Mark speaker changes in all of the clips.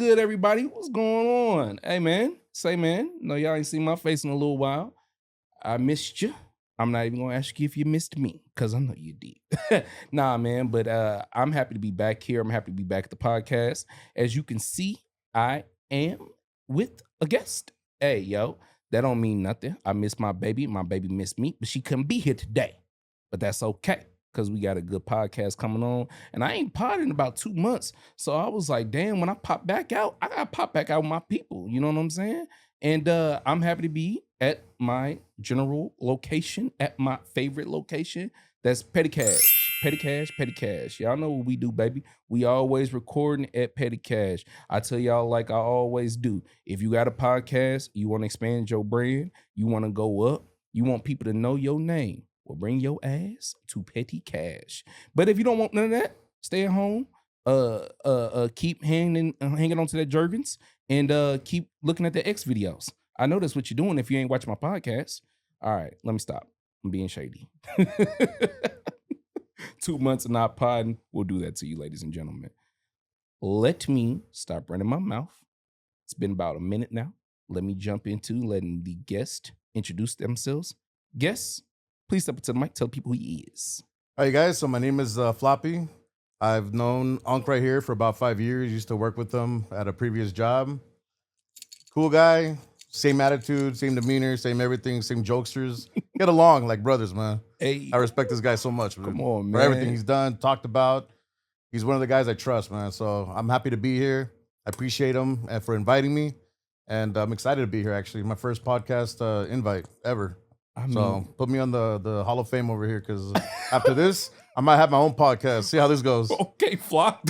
Speaker 1: good, everybody? What's going on? Hey, man. Say, man. No, y'all ain't seen my face in a little while. I missed you. I'm not even gonna ask you if you missed me, because I know you did. Nah, man. But I'm happy to be back here. I'm happy to be back at the podcast. As you can see, I am with a guest. Hey, yo, that don't mean nothing. I miss my baby. My baby missed me, but she couldn't be here today. But that's okay, because we got a good podcast coming on. And I ain't potted in about 2 months. So I was like, damn, when I pop back out, I gotta pop back out with my people. You know what I'm saying? And I'm happy to be at my general location, at my favorite location. That's Petty Cash. Petty Cash, Petty Cash. Y'all know what we do, baby. We always recording at Petty Cash. I tell y'all like I always do. If you got a podcast, you want to expand your brand, you want to go up, you want people to know your name, well, bring your ass to Petty Cash. But if you don't want none of that, stay at home. Keep hanging on to that Jergens, and keep looking at the X videos. I know that's what you're doing if you ain't watching my podcast. All right, let me stop. I'm being shady. 2 months of not podding will do that to you, ladies and gentlemen. Let me stop running my mouth. It's been about a minute now. Let me jump into letting the guest introduce themselves. Guests, please step up to the mic. Tell people who he is.
Speaker 2: All right, guys. So my name is Floppy. I've known Unc right here for about 5 years. Used to work with him at a previous job. Cool guy. Same attitude, same demeanor, same everything, same jokesters. Get along like brothers, man.
Speaker 1: Hey,
Speaker 2: I respect this guy so much.
Speaker 1: Come on, man.
Speaker 2: For everything he's done, talked about. He's one of the guys I trust, man. So I'm happy to be here. I appreciate him and for inviting me. And I'm excited to be here, actually. My first podcast invite ever. So put me on the Hall of Fame over here, because after this, I might have my own podcast. See how this goes.
Speaker 1: Okay, Flop.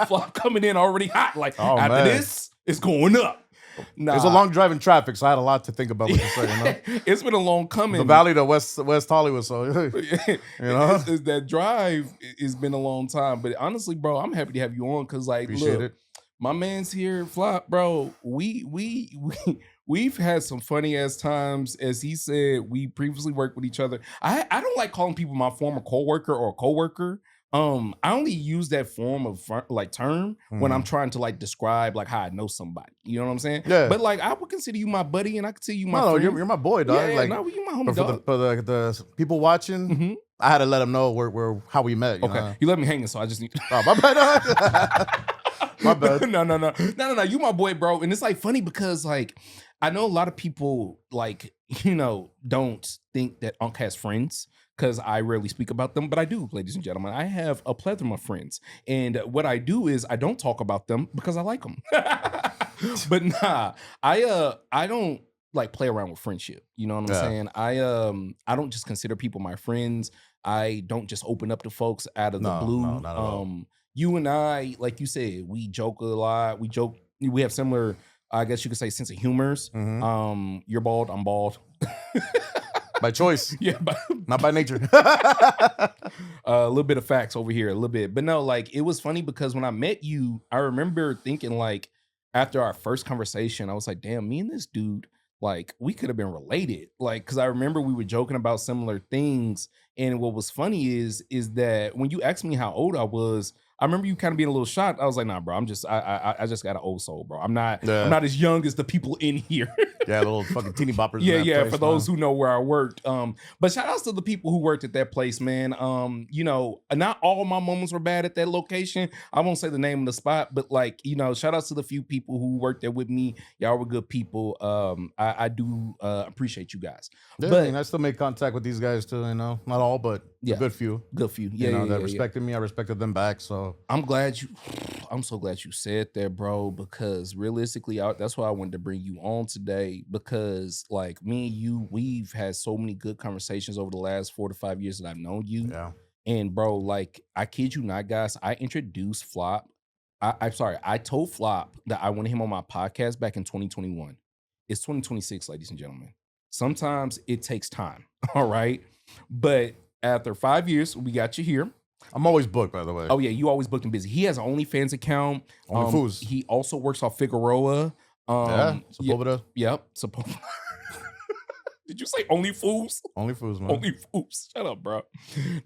Speaker 1: Flop coming in already hot. Like, after this, it's going up.
Speaker 2: Nah. It's a long drive in traffic, so I had a lot to think about what to say. You know?
Speaker 1: It's been a long coming.
Speaker 2: The Valley to West Hollywood, so you know,
Speaker 1: that drive has been a long time. But honestly, bro, I'm happy to have you on, because like,
Speaker 2: appreciate it.
Speaker 1: My man's here, Flop, bro. We've had some funny ass times. As he said, we previously worked with each other. I don't like calling people my former coworker or coworker. I only use that form of term when I'm trying to like describe like how I know somebody. You know what I'm saying?
Speaker 2: Yeah.
Speaker 1: But like, I would consider you my buddy, and I consider you my
Speaker 2: friend.
Speaker 1: You're
Speaker 2: my boy, dog.
Speaker 1: Yeah,
Speaker 2: like,
Speaker 1: no, you my homie, dog.
Speaker 2: For the people watching, I had to let them know where how we met. You know?
Speaker 1: You let me hanging, so I just need.
Speaker 2: Oh, my bad. My bad.
Speaker 1: No. You my boy, bro. And it's like funny because like I know a lot of people like, you know, don't think that Unc has friends, because I rarely speak about them, but I do, ladies and gentlemen. I have a plethora of friends, and what I do is I don't talk about them because I like them. But nah, I don't like play around with friendship. You know what I'm saying? I don't just consider people my friends. I don't just open up to folks out of the blue.
Speaker 2: No, not at all.
Speaker 1: You and I, like you said, we joke a lot. We have similar, I guess you could say, sense of humors. You're bald, I'm bald.
Speaker 2: By choice.
Speaker 1: Yeah.
Speaker 2: Not by nature.
Speaker 1: A little bit of facts over here, a little bit. But no, like, it was funny because when I met you, I remember thinking like, after our first conversation, I was like, damn, me and this dude, like, we could have been related. Like, because I remember we were joking about similar things. And what was funny is that when you asked me how old I was, I remember you kind of being a little shocked. I was like, nah, bro, I just got an old soul, bro. I'm not as young as the people in here.
Speaker 2: Yeah, little fucking teeny boppers.
Speaker 1: Yeah,
Speaker 2: place,
Speaker 1: for those who know where I worked. But shout outs to the people who worked at that place, man. You know, not all my moments were bad at that location. I won't say the name of the spot, but like, you know, shout outs to the few people who worked there with me. Y'all were good people. I do appreciate you guys.
Speaker 2: Yeah,
Speaker 1: but
Speaker 2: I mean, I still make contact with these guys too, you know. Not all, but a good few.
Speaker 1: Good few. Yeah,
Speaker 2: you know, that respected me. I respected them back. So
Speaker 1: I'm so glad you said that, bro, because realistically, that's why I wanted to bring you on today, because like me and you, we've had so many good conversations over the last 4 to 5 years that I've known you.
Speaker 2: Yeah.
Speaker 1: And bro, like, I kid you not, guys, I introduced Flop. I told Flop that I wanted him on my podcast back in 2021. It's 2026, ladies and gentlemen. Sometimes it takes time, all right? But after 5 years, we got you here.
Speaker 2: I'm always booked, by the way.
Speaker 1: Oh yeah, you always booked and busy. He has an OnlyFans account. He also works off Figueroa.
Speaker 2: Sepulveda.
Speaker 1: Yep, Sepulveda. Did you say only fools?
Speaker 2: Only fools, man.
Speaker 1: Only fools. Shut up, bro.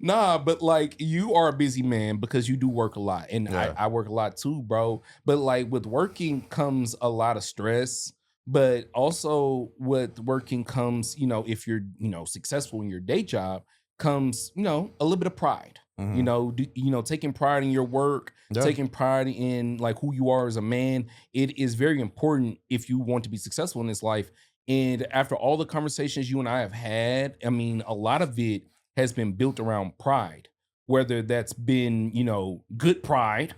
Speaker 1: Nah, but like you are a busy man because you do work a lot. And
Speaker 2: Yeah.
Speaker 1: I work a lot too, bro. But like with working comes a lot of stress. But also with working comes, if you're, successful in your day job, comes, a little bit of pride. Taking pride in your work,
Speaker 2: Yeah.
Speaker 1: taking pride in like who you are as a man. It is very important if you want to be successful in this life. And after all the conversations you and I have had, I mean, a lot of it has been built around pride, whether that's been, good pride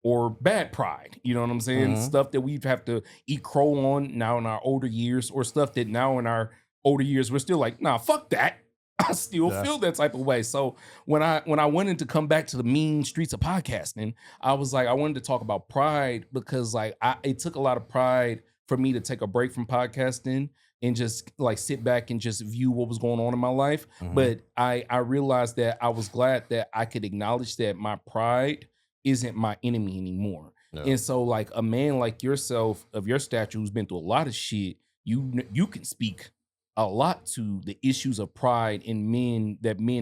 Speaker 1: or bad pride. You know what I'm saying?
Speaker 2: Mhm.
Speaker 1: Stuff that we've have to eat crow on now in our older years, or stuff that now in our older years we're still like, nah, fuck that. I still
Speaker 2: Yeah.
Speaker 1: feel that type of way. So when I wanted to come back to the mean streets of podcasting, I was like, I wanted to talk about pride because like it took a lot of pride for me to take a break from podcasting and just like sit back and just view what was going on in my life.
Speaker 2: Mhm.
Speaker 1: But I realized that I was glad that I could acknowledge that my pride isn't my enemy anymore.
Speaker 2: Yeah.
Speaker 1: And so like a man like yourself of your stature who's been through a lot of shit, you can speak a lot to the issues of pride in men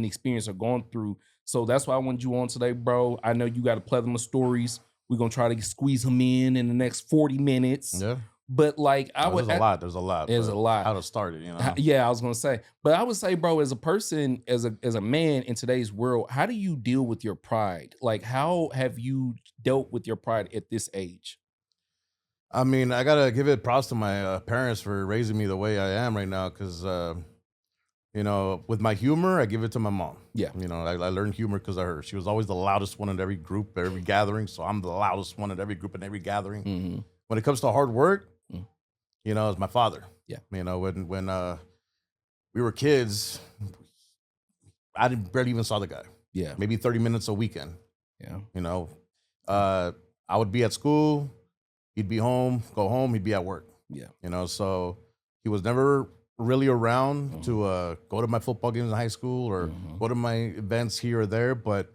Speaker 1: experience or gone through. So that's why I wanted you on today, bro. I know you got a plethora of stories. We're gonna try to squeeze them in the next 40 minutes.
Speaker 2: Yeah.
Speaker 1: But like
Speaker 2: There's a lot. There's a lot.
Speaker 1: There's a
Speaker 2: but
Speaker 1: lot.
Speaker 2: How to start it,
Speaker 1: Yeah, I was gonna say, but I would say, bro, as a person, as a man in today's world, how do you deal with your pride? Like, how have you dealt with your pride at this age?
Speaker 2: I mean, I gotta give it props to my parents for raising me the way I am right now. Because with my humor, I give it to my mom.
Speaker 1: Yeah.
Speaker 2: I learned humor because of her. She was always the loudest one at every group, every gathering. So I'm the loudest one at every group and every gathering.
Speaker 1: Mhm.
Speaker 2: When it comes to hard work,
Speaker 1: Mm.
Speaker 2: it's my father.
Speaker 1: Yeah.
Speaker 2: When we were kids, I barely even saw the guy.
Speaker 1: Yeah.
Speaker 2: Maybe 30 minutes a weekend.
Speaker 1: Yeah.
Speaker 2: I would be at school. He'd be home, go home, he'd be at work.
Speaker 1: Yeah.
Speaker 2: So he was never really around
Speaker 1: Mhm.
Speaker 2: to go to my football games in high school or
Speaker 1: Mhm.
Speaker 2: go to my events here or there. But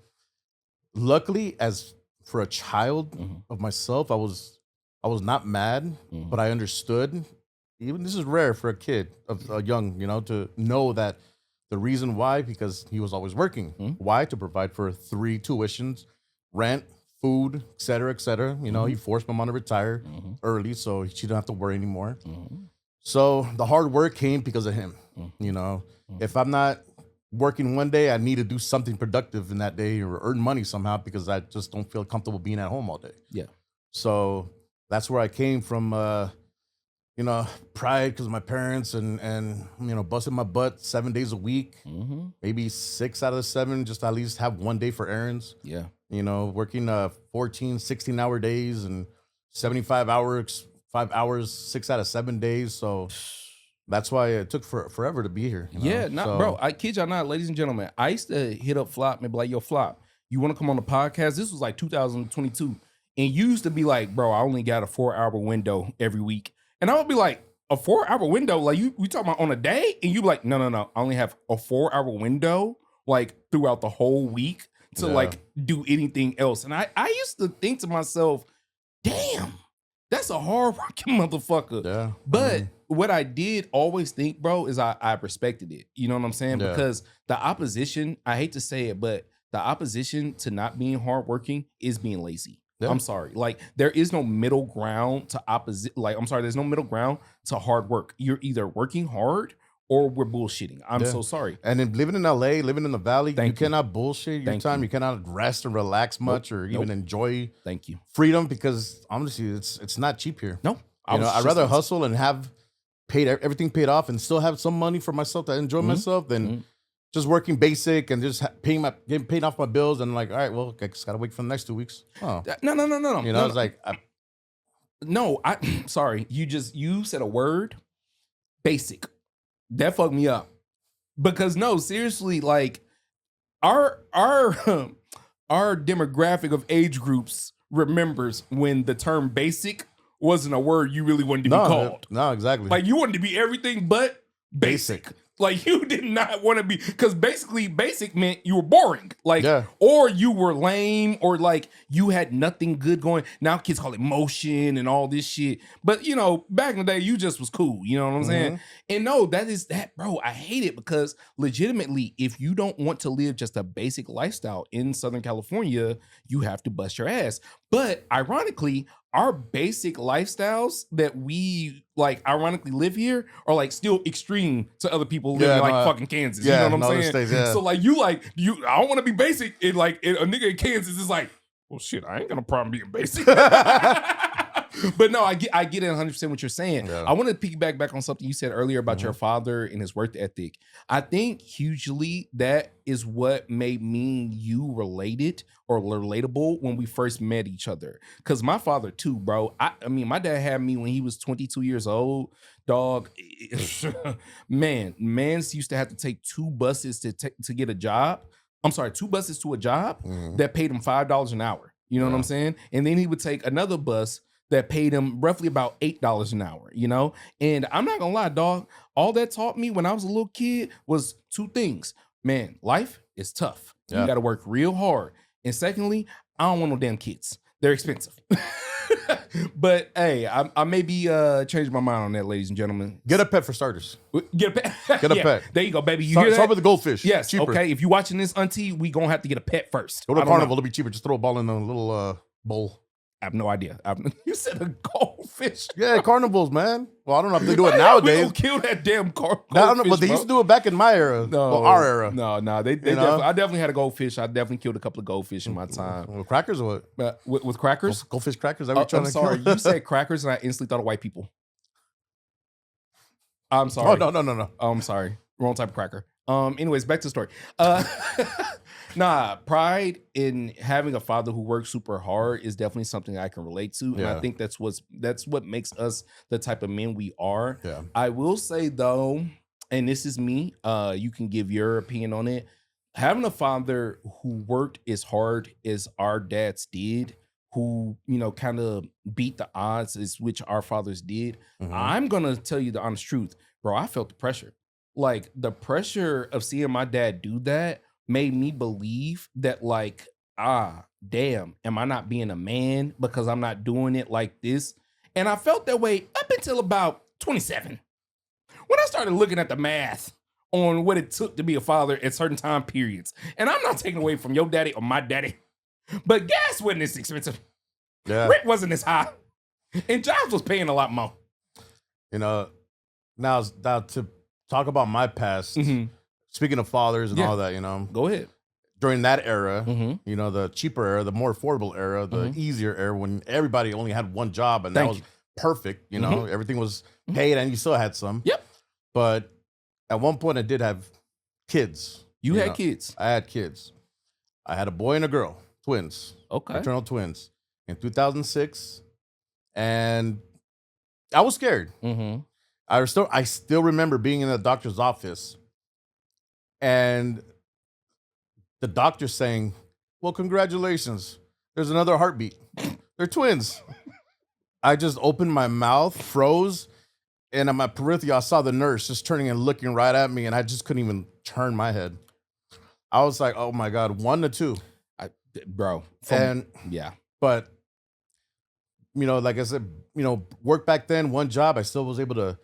Speaker 2: luckily, as for a child
Speaker 1: Mhm.
Speaker 2: of myself, I was not mad,
Speaker 1: Mhm.
Speaker 2: but I understood. Even this is rare for a kid of a young, to know that the reason why, because he was always working.
Speaker 1: Mhm.
Speaker 2: Why? To provide for 3 tuitions, rent, food, et cetera, et cetera. He forced my mom to retire
Speaker 1: Mhm.
Speaker 2: early so she didn't have to worry anymore.
Speaker 1: Mhm.
Speaker 2: So the hard work came because of him.
Speaker 1: Mhm.
Speaker 2: If I'm not working one day, I need to do something productive in that day or earn money somehow because I just don't feel comfortable being at home all day.
Speaker 1: Yeah.
Speaker 2: So that's where I came from, pride because of my parents and busting my butt 7 days a week,
Speaker 1: Mhm.
Speaker 2: maybe 6 out of the 7, just at least have one day for errands.
Speaker 1: Yeah.
Speaker 2: Working 14, 16-hour days and 75 hours, 5 hours, 6 out of 7 days. So that's why it took forever to be here.
Speaker 1: Yeah, bro. I kid y'all not, ladies and gentlemen. I used to hit up Flop and be like, "Yo, Flop, you want to come on the podcast?" This was like 2022, and you used to be like, "Bro, I only got a 4-hour window every week," and I would be like, "A 4-hour window? Like we talking about on a day?" And you be like, "No, I only have a 4-hour window like throughout the whole week to
Speaker 2: Yeah.
Speaker 1: like do anything else." And I used to think to myself, "Damn, that's a hard working motherfucker."
Speaker 2: Yeah.
Speaker 1: But what I did always think, bro, is I respected it. You know what I'm saying?
Speaker 2: Yeah.
Speaker 1: Because the opposition, I hate to say it, but the opposition to not being hardworking is being lazy.
Speaker 2: Yeah.
Speaker 1: I'm sorry. Like there is no middle ground to opposite. Like I'm sorry, there's no middle ground to hard work. You're either working hard or we're bullshitting. I'm
Speaker 2: Yeah.
Speaker 1: so sorry.
Speaker 2: And then living in LA, living in the valley, you
Speaker 1: Thank you.
Speaker 2: cannot bullshit your
Speaker 1: Thank
Speaker 2: time.
Speaker 1: you.
Speaker 2: You cannot rest and relax much or even enjoy
Speaker 1: Thank you.
Speaker 2: freedom because honestly, it's not cheap here.
Speaker 1: No,
Speaker 2: I'd rather hustle and have everything paid off and still have some money for myself to enjoy myself than just working basic and just getting paid off my bills and like, all right, well, I just gotta wait for the next 2 weeks. Oh,
Speaker 1: No.
Speaker 2: it's like
Speaker 1: No, sorry. You said a word, basic. That fucked me up. Because no, seriously, like our our demographic of age groups remembers when the term basic wasn't a word you really wanted to be called.
Speaker 2: no, exactly.
Speaker 1: Like you wanted to be everything but basic. Like you did not want to be, because basically basic meant you were boring. Like,
Speaker 2: Yeah.
Speaker 1: or you were lame, or like you had nothing good going. Now kids call it motion and all this shit. But you know, back in the day, you just was cool. You know what I'm saying? And no, that is that, bro. I hate it because legitimately, if you don't want to live just a basic lifestyle in Southern California, you have to bust your ass. But ironically, our basic lifestyles that we like ironically live here are like still extreme to other people living like fucking Kansas. You know what I'm saying?
Speaker 2: States, yeah.
Speaker 1: So like you I don't want to be basic. And like a nigga in Kansas is like, well shit, I ain't got no problem being basic. But no, I get it 100% what you're saying.
Speaker 2: Yeah.
Speaker 1: I want to piggyback back on something you said earlier about your father and his work ethic. I think hugely that is what made me and you related or relatable when we first met each other. Because my father too, bro. I mean, my dad had me when he was 22 years old. Dog, man's used to have to take 2 buses to get a job. I'm sorry, 2 buses to a job that paid him $5 an hour. You know what I'm saying? And then he would take another bus that paid him roughly about $8 an hour, you know? And I'm not gonna lie, dog, all that taught me when I was a little kid was 2 things. Man, life is tough.
Speaker 2: Yeah.
Speaker 1: You gotta work real hard. And secondly, I don't want no damn kids. They're expensive. But hey, I may be changing my mind on that, ladies and gentlemen.
Speaker 2: Get a pet for starters.
Speaker 1: Get a pet.
Speaker 2: Get a pet.
Speaker 1: There you go, baby. You hear that?
Speaker 2: Start with the goldfish.
Speaker 1: Yes.
Speaker 2: Cheaper.
Speaker 1: Okay. If you're watching this, auntie, we gonna have to get a pet first.
Speaker 2: Go to Carnival. It'll be cheaper. Just throw a ball in a little bowl.
Speaker 1: I have no idea. You said a goldfish.
Speaker 2: Yeah, carnivals, man. Well, I don't know if they do it nowadays.
Speaker 1: We gonna kill that damn goldfish.
Speaker 2: I don't know, but they used to do it back in my era.
Speaker 1: No,
Speaker 2: well, our era.
Speaker 1: No. I definitely had a goldfish. I definitely killed a couple of goldfish in my time.
Speaker 2: Well, crackers or what?
Speaker 1: With crackers?
Speaker 2: Goldfish crackers? That
Speaker 1: I'm sorry. You said crackers, and I instantly thought of white people. I'm sorry.
Speaker 2: Oh, no.
Speaker 1: I'm sorry. Wrong type of cracker. Anyways, back to the story. Pride in having a father who works super hard is definitely something I can relate to. And I think that's what makes us the type of men we are.
Speaker 2: Yeah.
Speaker 1: I will say though, and this is me, you can give your opinion on it. Having a father who worked as hard as our dads did, who, you know, kind of beat the odds as which our fathers did. I'm gonna tell you the honest truth, bro. I felt the pressure. Like the pressure of seeing my dad do that made me believe that like, damn, am I not being a man because I'm not doing it like this? And I felt that way up until about 27. When I started looking at the math on what it took to be a father at certain time periods. And I'm not taking away from your daddy or my daddy, but gas wasn't this expensive.
Speaker 2: Yeah.
Speaker 1: Rent wasn't as high. And jobs was paying a lot more.
Speaker 2: You know, now to talk about my past, speaking of fathers and all that, you know.
Speaker 1: Go ahead.
Speaker 2: During that era, you know, the cheaper era, the more affordable era, the easier era when everybody only had one job and that was perfect, you know, everything was paid and you still had some.
Speaker 1: Yep.
Speaker 2: But at one point I did have kids.
Speaker 1: You had kids?
Speaker 2: I had kids. I had a boy and a girl, twins.
Speaker 1: Okay.
Speaker 2: Fraternal twins in 2006. And I was scared. I still remember being in the doctor's office and the doctor saying, well, congratulations. There's another heartbeat. They're twins. I just opened my mouth, froze, and on my peripheral, I saw the nurse just turning and looking right at me, and I just couldn't even turn my head. I was like, oh my God, 1 to 2.
Speaker 1: Bro.
Speaker 2: But, you know, like I said, you know, work back then, one job, I still was able to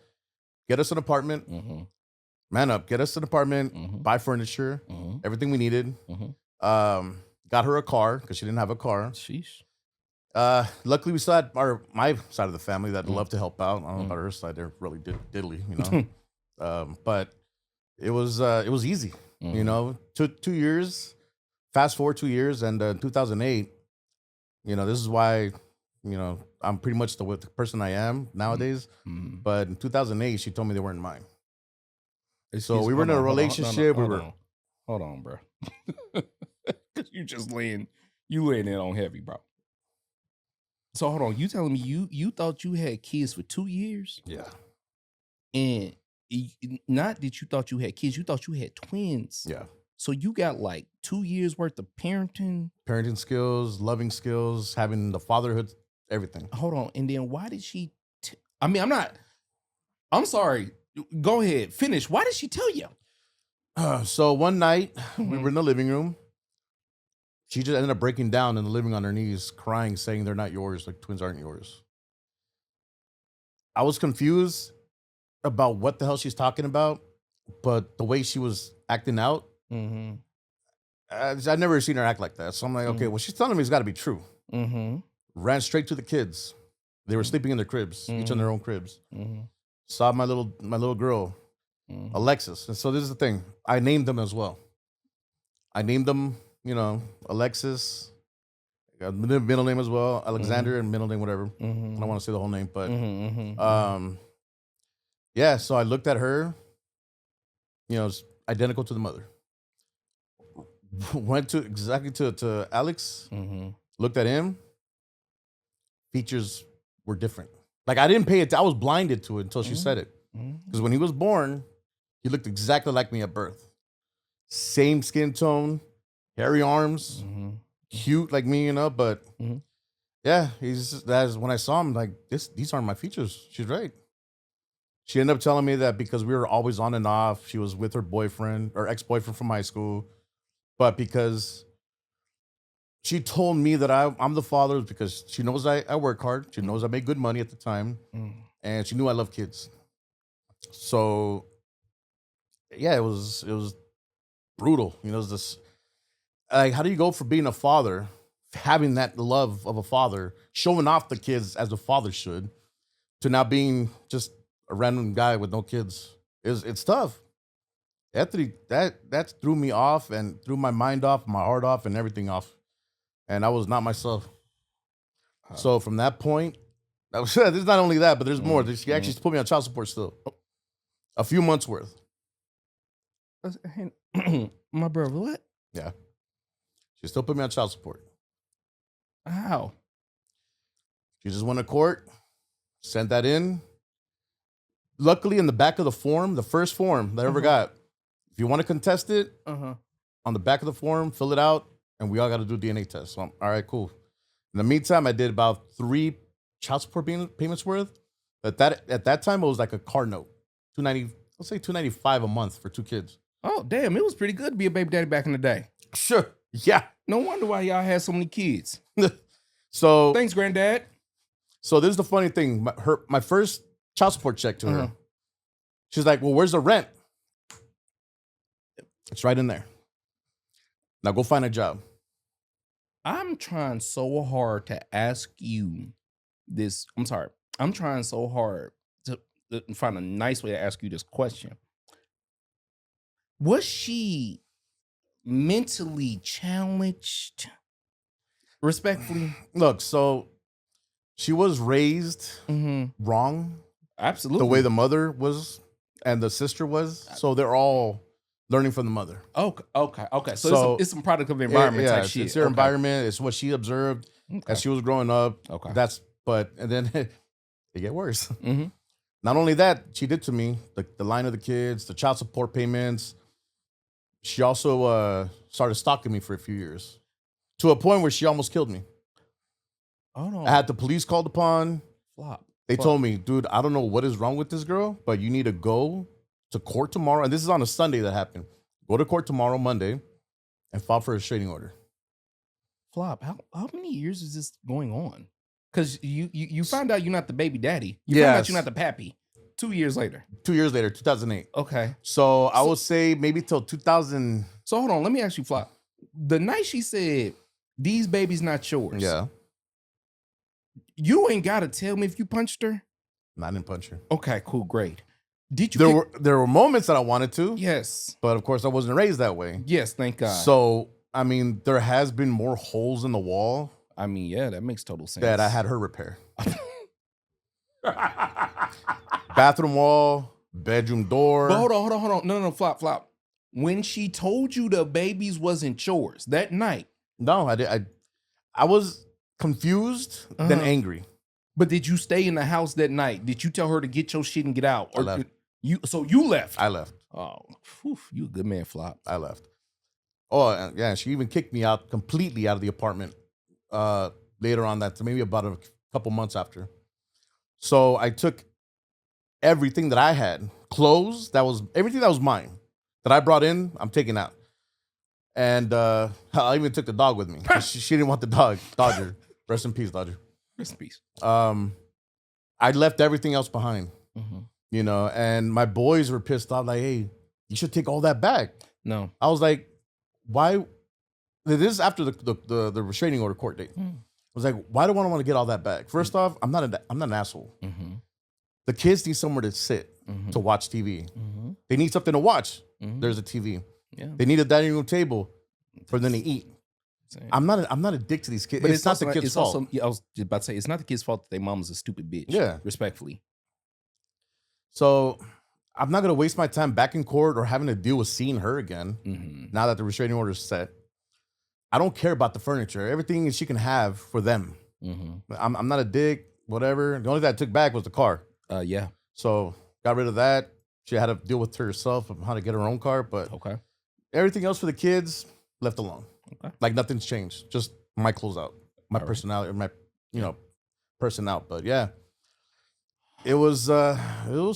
Speaker 2: get us an apartment, man up, get us an apartment, buy furniture, everything we needed. Got her a car because she didn't have a car.
Speaker 1: Sheesh.
Speaker 2: Luckily, we still had my side of the family that loved to help out. I don't know about her side; they're really diddly, you know. But it was easy, you know. 2 years, fast forward 2 years, and 2008. You know, this is why, you know, I'm pretty much the person I am nowadays. But in 2008, she told me they weren't mine. So we were in a relationship.
Speaker 1: Hold on, bro. Because you laying it on heavy, bro. So hold on, you telling me you thought you had kids for 2 years?
Speaker 2: Yeah.
Speaker 1: And not that you thought you had kids, you thought you had twins.
Speaker 2: Yeah.
Speaker 1: So you got like 2 years worth of parenting
Speaker 2: skills, loving skills, having the fatherhood, everything.
Speaker 1: Hold on, and then why did she? I'm sorry. Go ahead, finish. Why did she tell you?
Speaker 2: So one night we
Speaker 1: Mhm.
Speaker 2: were in the living room. She just ended up breaking down in the living on her knees, crying, saying they're not yours, like twins aren't yours. I was confused about what the hell she's talking about, but the way she was acting out,
Speaker 1: Mm-hmm.
Speaker 2: I've never seen her act like that. So I'm like, okay,
Speaker 1: Mhm.
Speaker 2: well, she's telling me it's got to be true.
Speaker 1: Mm-hmm.
Speaker 2: Ran straight to the kids. They were
Speaker 1: Mhm.
Speaker 2: sleeping in their cribs, each in their own cribs.
Speaker 1: Mm-hmm.
Speaker 2: Saw my little girl,
Speaker 1: Mm-hmm.
Speaker 2: Alexis. And so this is the thing. I named them as well. I named them, Alexis. Got middle name as well, Alexander, and middle name, whatever. I don't want to say the whole name, but yeah. So I looked at her, it's identical to the mother. Went to exactly to Alex, looked at him, features were different. Like I didn't pay it. I was blinded to it until she said it. Because when he was born, he looked exactly like me at birth. Same skin tone, hairy arms, cute like me, but yeah, that's when I saw him, like these aren't my features. She's right. She ended up telling me that because we were always on and off, she was with her boyfriend or ex-boyfriend from high school, but because she told me that I'm the father because she knows I work hard. She knows I make good money at the time, and she knew I love kids. So yeah, it was brutal. It was this, like, how do you go from being a father, having that love of a father, showing off the kids as a father should, to now being just a random guy with no kids? It's tough. That threw me off and threw my mind off, my heart off, and everything off. And I was not myself. So from that point, there's not only that, but there's more. She actually put me on child support still, a few months worth.
Speaker 1: My brother, what?
Speaker 2: Yeah, she still put me on child support.
Speaker 1: How?
Speaker 2: She just went to court, sent that in. Luckily, in the back of the form, the first form that I ever got, if you want to contest it, on the back of the form, fill it out, and we all got to do DNA tests. So I'm, all right, cool. In the meantime, I did about 3 child support payments worth. At that time, it was like a car note, 290. Let's say 295 a month for 2 kids.
Speaker 1: Oh, damn! It was pretty good to be a baby daddy back in the day.
Speaker 2: Sure. Yeah.
Speaker 1: No wonder why y'all had so many kids.
Speaker 2: So
Speaker 1: Thanks, granddad.
Speaker 2: So this is the funny thing. My first child support check to her. She's like, "Well, where's the rent?" It's right in there. Now go find a job.
Speaker 1: I'm trying so hard to ask you this. I'm sorry. I'm trying so hard to find a nice way to ask you this question. Was she mentally challenged? Respectfully?
Speaker 2: Look, so she was raised wrong.
Speaker 1: Absolutely.
Speaker 2: The way the mother was and the sister was. So they're all learning from the mother.
Speaker 1: Okay. So it's some product of environment type shit.
Speaker 2: It's their environment. It's what she observed as she was growing up.
Speaker 1: Okay.
Speaker 2: And then it get worse. Not only that, she did to me the line of the kids, the child support payments. She also started stalking me for a few years, to a point where she almost killed me.
Speaker 1: Hold on.
Speaker 2: I had the police called upon.
Speaker 1: Flop.
Speaker 2: They told me, dude, I don't know what is wrong with this girl, but you need to go to court tomorrow. And this is on a Sunday that happened. Go to court tomorrow, Monday, and file for a restraining order.
Speaker 1: Flop. How many years is this going on? Because you found out you're not the baby daddy. You found out you're not the pappy. 2 years later.
Speaker 2: 2 years later, 2008.
Speaker 1: Okay.
Speaker 2: So I would say maybe till 2000.
Speaker 1: So hold on, let me ask you, Flop. The night she said, "These babies not yours."
Speaker 2: Yeah.
Speaker 1: You ain't gotta tell me if you punched her.
Speaker 2: No, I didn't punch her.
Speaker 1: Okay, cool, great. Did you?
Speaker 2: There were moments that I wanted to.
Speaker 1: Yes.
Speaker 2: But of course, I wasn't raised that way.
Speaker 1: Yes, thank God.
Speaker 2: So I mean, there has been more holes in the wall.
Speaker 1: I mean, yeah, that makes total sense.
Speaker 2: That I had her repair. Bathroom wall, bedroom door.
Speaker 1: But hold on. No, Flop. When she told you the babies wasn't yours that night.
Speaker 2: No, I was confused, then angry.
Speaker 1: But did you stay in the house that night? Did you tell her to get your shit and get out?
Speaker 2: I left.
Speaker 1: So you left?
Speaker 2: I left.
Speaker 1: Oh, you a good man, Flop.
Speaker 2: I left. Oh, yeah, she even kicked me out completely out of the apartment later on that, maybe about a couple months after. So I took everything that I had, clothes, everything that was mine that I brought in, I'm taking out. And I even took the dog with me. She didn't want the dog. Dodger. Rest in peace, Dodger.
Speaker 1: Rest in peace.
Speaker 2: I left everything else behind. You know, and my boys were pissed off, like, hey, you should take all that back.
Speaker 1: No.
Speaker 2: I was like, why? This is after the restraining order court date. I was like, why do I want to get all that back? First off, I'm not an asshole. The kids need somewhere to sit to watch TV. They need something to watch. There's a TV. Yeah. They need a dining room table for them to eat. Same. I'm not a dick to these kids. But it's not the kids' fault.
Speaker 1: I was just about to say, it's not the kids' fault that their mama's a stupid bitch.
Speaker 2: Yeah.
Speaker 1: Respectfully.
Speaker 2: So I'm not gonna waste my time back in court or having to deal with seeing her again. Now that the restraining order is set. I don't care about the furniture. Everything she can have for them. I'm not a dick, whatever. The only thing I took back was the car.
Speaker 1: Yeah.
Speaker 2: So got rid of that. She had to deal with herself of how to get her own car, but everything else for the kids left alone. Like nothing's changed. Just my closeout, my personality, my person out. But yeah, it was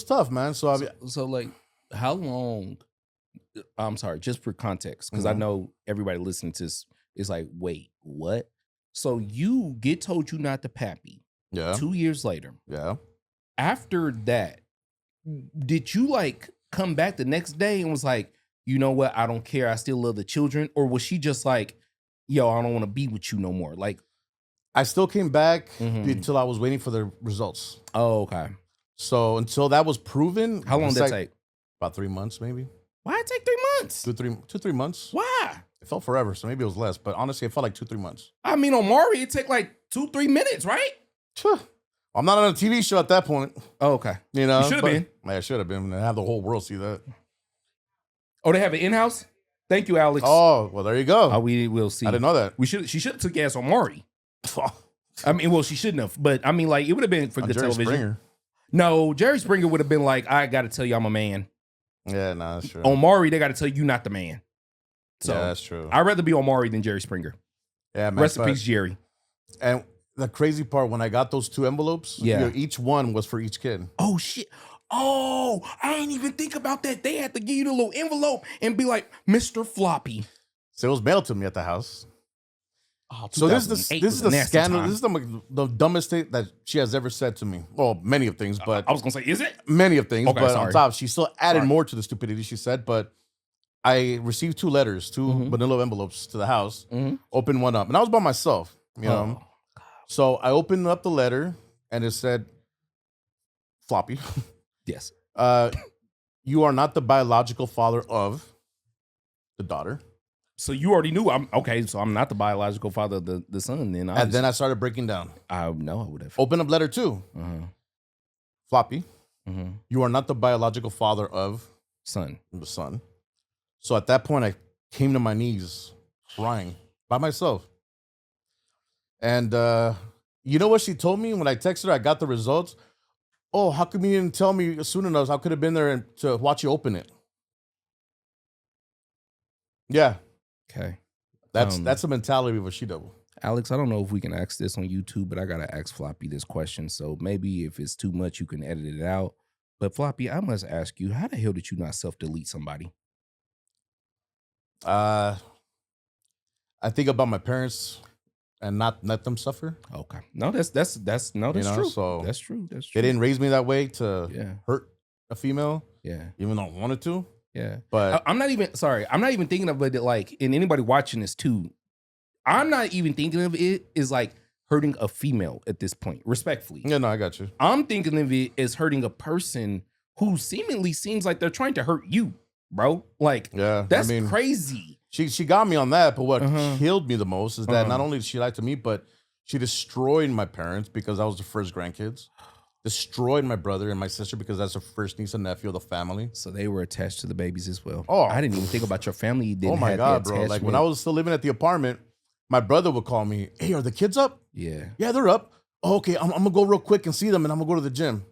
Speaker 2: tough, man. So
Speaker 1: like, how long? I'm sorry, just for context, because I know everybody listening to this is like, wait, what? So you get told you not to pappy.
Speaker 2: Yeah.
Speaker 1: 2 years later.
Speaker 2: Yeah.
Speaker 1: After that, did you like come back the next day and was like, you know what? I don't care. I still love the children. Or was she just like, yo, I don't want to be with you no more? Like,
Speaker 2: I still came back until I was waiting for the results.
Speaker 1: Oh, okay.
Speaker 2: So until that was proven.
Speaker 1: How long did that take?
Speaker 2: About 3 months, maybe.
Speaker 1: Why it take 3 months?
Speaker 2: 2-3 months.
Speaker 1: Why?
Speaker 2: It felt forever, so maybe it was less. But honestly, it felt like 2-3 months.
Speaker 1: I mean, on Maury, it take like 2-3 minutes, right?
Speaker 2: I'm not on a TV show at that point.
Speaker 1: Oh, okay.
Speaker 2: You know,
Speaker 1: you should have been.
Speaker 2: I should have been. And have the whole world see that.
Speaker 1: Oh, they have it in-house? Thank you, Alex.
Speaker 2: Oh, well, there you go.
Speaker 1: We will see.
Speaker 2: I didn't know that.
Speaker 1: She should have took ass on Maury. I mean, well, she shouldn't have. But I mean, like, it would have been for good
Speaker 2: Jerry
Speaker 1: television.
Speaker 2: Springer.
Speaker 1: No, Jerry Springer would have been like, I got to tell you I'm a man.
Speaker 2: Yeah, no, that's true.
Speaker 1: On Maury, they got to tell you not the man. So
Speaker 2: yeah, that's true.
Speaker 1: I'd rather be on Maury than Jerry Springer.
Speaker 2: Yeah, man.
Speaker 1: Rest in peace, Jerry.
Speaker 2: And the crazy part, when I got those 2 envelopes, each one was for each kid.
Speaker 1: Oh, shit. Oh, I didn't even think about that. They had to give you the little envelope and be like, Mr. Floppy.
Speaker 2: So it was mailed to me at the house.
Speaker 1: Oh,
Speaker 2: so this is the scandal. This is the dumbest thing that she has ever said to me. Well, many of things, but
Speaker 1: I was gonna say, is it?
Speaker 2: Many of things,
Speaker 1: okay,
Speaker 2: but
Speaker 1: sorry.
Speaker 2: on top, she still added more to the stupidity she said. But I received 2 letters, 2 vanilla envelopes to the house. Opened one up, and I was by myself. You know, so I opened up the letter, and it said, "Floppy."
Speaker 1: Yes.
Speaker 2: You are not the biological father of the daughter.
Speaker 1: So you already knew. So I'm not the biological father of the son. Then
Speaker 2: and then I started breaking down.
Speaker 1: I know I would have.
Speaker 2: Open up letter 2. Floppy. You are not the biological father of the son. So at that point, I came to my knees crying by myself. And you know what she told me when I texted her? I got the results. Oh, how come you didn't tell me soon enough? I could have been there to watch you open it. Yeah.
Speaker 1: Okay.
Speaker 2: That's the mentality of a she-devil.
Speaker 1: Alex, I don't know if we can ask this on YouTube, but I got to ask Floppy this question. So maybe if it's too much, you can edit it out. But Floppy, I must ask you, how the hell did you not self-delete somebody?
Speaker 2: I think about my parents and not let them suffer.
Speaker 1: Okay. No, that's true.
Speaker 2: So
Speaker 1: that's true. They
Speaker 2: didn't raise me that way to hurt a female.
Speaker 1: Yeah.
Speaker 2: Even though I wanted to.
Speaker 1: Yeah.
Speaker 2: But
Speaker 1: I'm not even thinking of it like, and anybody watching this too, I'm not even thinking of it as like hurting a female at this point, respectfully.
Speaker 2: Yeah, no, I got you.
Speaker 1: I'm thinking of it as hurting a person who seemingly seems like they're trying to hurt you, bro. Like, that's crazy.
Speaker 2: She got me on that, but what killed me the most is that not only did she lie to me, but she destroyed my parents because I was the first grandkids. Destroyed my brother and my sister because that's the first niece and nephew of the family.
Speaker 1: So they were attached to the babies as well.
Speaker 2: Oh,
Speaker 1: I didn't even think about your family. You didn't
Speaker 2: oh my God, bro. Like when I was still living at the apartment, my brother would call me, hey, are the kids up?
Speaker 1: Yeah.
Speaker 2: Yeah, they're up. Oh, okay, I'm gonna go real quick and see them and I'm gonna go to the gym.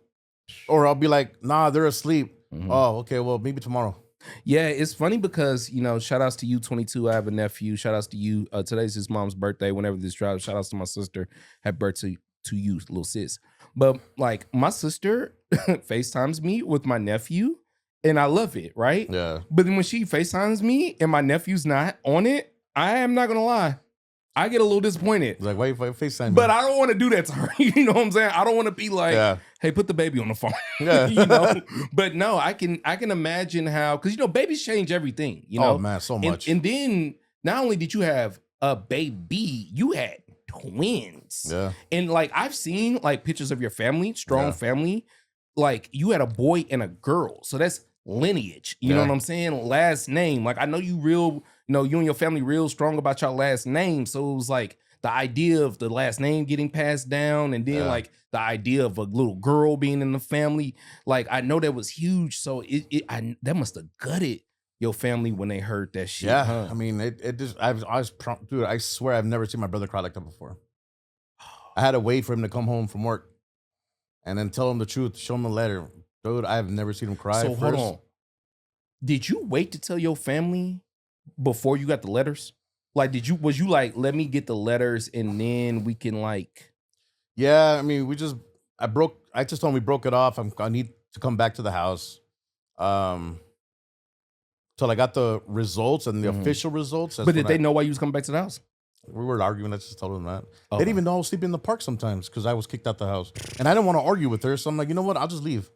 Speaker 2: Or I'll be like, nah, they're asleep. Oh, okay, well, maybe tomorrow.
Speaker 1: Yeah, it's funny because, shout outs to you, 22. I have a nephew. Shout outs to you. Today's his mom's birthday. Whenever this drops, shout outs to my sister. Happy birthday to you, little sis. But like my sister FaceTimes me with my nephew and I love it, right?
Speaker 2: Yeah.
Speaker 1: But then when she FaceTimes me and my nephew's not on it, I am not gonna lie, I get a little disappointed.
Speaker 2: Like, why you FaceTime?
Speaker 1: But I don't want to do that to her. You know what I'm saying? I don't want to be like,
Speaker 2: Yeah.
Speaker 1: hey, put the baby on the phone.
Speaker 2: Yeah.
Speaker 1: You know? But no, I can imagine how, because babies change everything, you know.
Speaker 2: Oh man, so much.
Speaker 1: And then not only did you have a baby, you had twins.
Speaker 2: Yeah.
Speaker 1: And like I've seen like pictures of your family, strong
Speaker 2: Yeah.
Speaker 1: family. Like you had a boy and a girl. So that's lineage. You know
Speaker 2: Yeah.
Speaker 1: what I'm saying? Last name. Like I know you real, you and your family real strong about your last name. So it was like the idea of the last name getting passed down, and then
Speaker 2: Yeah.
Speaker 1: like the idea of a little girl being in the family. Like I know that was huge. So that must have gutted your family when they heard that shit.
Speaker 2: Yeah.
Speaker 1: Huh?
Speaker 2: I mean, it just I was dude, I swear I've never seen my brother cry like that before. I had to wait for him to come home from work and then tell him the truth, show him a letter. Dude, I've never seen him cry.
Speaker 1: So
Speaker 2: first.
Speaker 1: hold on. Did you wait to tell your family before you got the letters? Like, was you like, let me get the letters and then we can like.
Speaker 2: Yeah, I mean, I just told him we broke it off. I need to come back to the house. Till I got the results and the official results.
Speaker 1: But did they know why you was coming back to the house?
Speaker 2: We were arguing. I just told them that.
Speaker 1: Oh.
Speaker 2: They didn't even know I was sleeping in the park sometimes because I was kicked out the house. And I didn't want to argue with her. So I'm like, you know what? I'll just leave.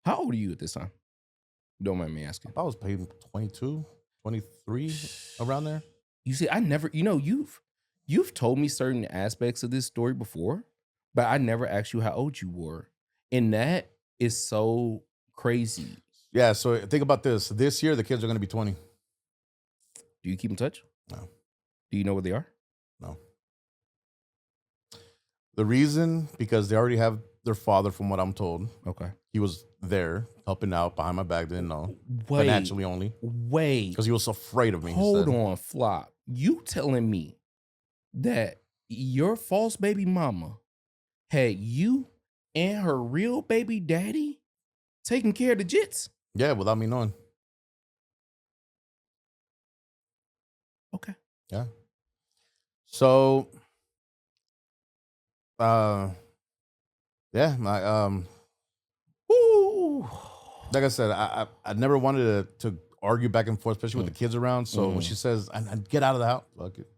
Speaker 1: How old are you at this time? Don't mind me asking.
Speaker 2: I was paid 22, 23, around there.
Speaker 1: You see, I never, you've told me certain aspects of this story before, but I never asked you how old you were. And that is so crazy.
Speaker 2: Yeah, so think about this. This year, the kids are going to be 20.
Speaker 1: Do you keep in touch?
Speaker 2: No.
Speaker 1: Do you know where they are?
Speaker 2: No. The reason, because they already have their father, from what I'm told.
Speaker 1: Okay.
Speaker 2: He was there helping out behind my back, didn't know.
Speaker 1: Wait.
Speaker 2: Financially only.
Speaker 1: Wait.
Speaker 2: Because he was afraid of me.
Speaker 1: Hold on, Flop. You telling me that your false baby mama had you and her real baby daddy taking care of the jits?
Speaker 2: Yeah, without me knowing.
Speaker 1: Okay.
Speaker 2: Yeah. So, yeah,
Speaker 1: Ooh.
Speaker 2: like I said, I never wanted to argue back and forth, especially with the kids around. So when she says, I get out of the house, fuck it.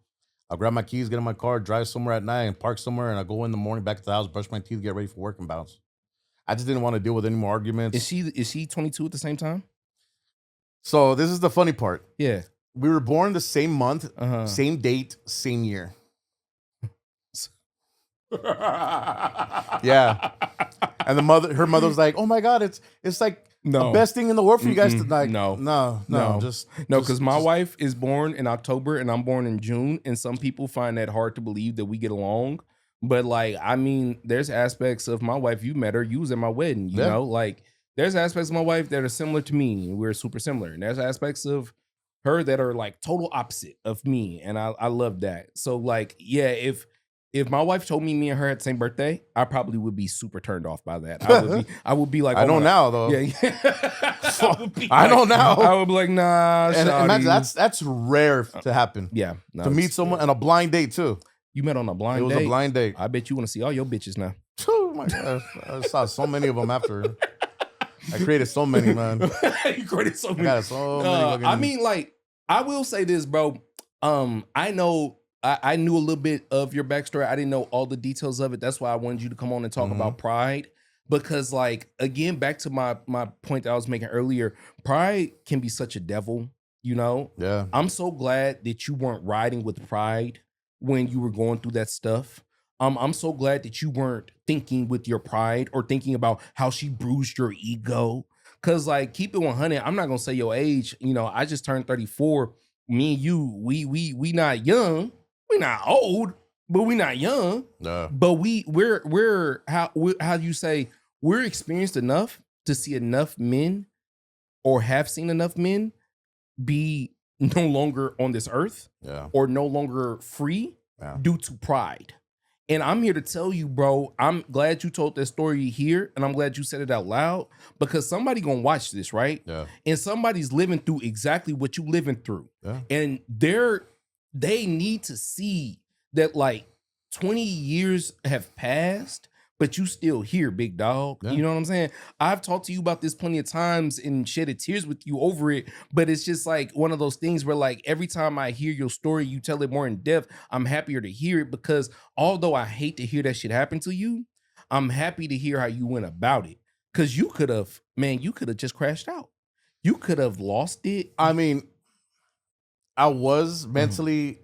Speaker 2: I'll grab my keys, get in my car, drive somewhere at night and park somewhere, and I'll go in the morning back to the house, brush my teeth, get ready for work and bounce. I just didn't want to deal with any more arguments.
Speaker 1: Is she 22 at the same time?
Speaker 2: So this is the funny part.
Speaker 1: Yeah.
Speaker 2: We were born the same month, same date, same year. Yeah. And her mother was like, "Oh my God, it's like the best thing in the world for you guys to like." No,
Speaker 1: because my wife is born in October and I'm born in June, and some people find that hard to believe that we get along. But like, I mean, there's aspects of my wife. You met her. You was at my wedding. You know, like there's aspects of my wife that are similar to me. We're super similar, and there's aspects of her that are like total opposite of me, and I love that. So like, yeah, if my wife told me and her had the same birthday, I probably would be super turned off by that. I would be like,
Speaker 2: I know now though.
Speaker 1: Yeah.
Speaker 2: I know now.
Speaker 1: I would be like, nah.
Speaker 2: And imagine, that's rare to happen.
Speaker 1: Yeah.
Speaker 2: No, to meet someone on a blind date too.
Speaker 1: You met on a blind date?
Speaker 2: It was a blind date.
Speaker 1: I bet you want to see all your bitches now.
Speaker 2: Oh my God. I saw so many of them after. I created so many, man.
Speaker 1: You created so many.
Speaker 2: I got so many.
Speaker 1: I mean, like, I will say this, bro. I know I knew a little bit of your backstory. I didn't know all the details of it. That's why I wanted you to come on and talk about pride. Because, like, again, back to my point that I was making earlier, pride can be such a devil, you know?
Speaker 2: Yeah.
Speaker 1: I'm so glad that you weren't riding with pride when you were going through that stuff. I'm so glad that you weren't thinking with your pride or thinking about how she bruised your ego. Cause like, keep it 100. I'm not gonna say your age. You know, I just turned 34. Me and you, we not young. We're not old, but we not young. But we're how you say, we're experienced enough to see enough men or have seen enough men be no longer on this earth or no longer free due to pride. And I'm here to tell you, bro, I'm glad you told that story here, and I'm glad you said it out loud, because somebody gonna watch this, right?
Speaker 2: Yeah.
Speaker 1: And somebody's living through exactly what you living through.
Speaker 2: Yeah.
Speaker 1: And they need to see that like 20 years have passed, but you still here, big dog.
Speaker 2: Yeah.
Speaker 1: You know what I'm saying? I've talked to you about this plenty of times and shedded tears with you over it, but it's just like one of those things where like every time I hear your story, you tell it more in depth, I'm happier to hear it because although I hate to hear that shit happen to you, I'm happy to hear how you went about it. Cause you could have, man, you could have just crashed out. You could have lost it.
Speaker 2: I mean, I was mentally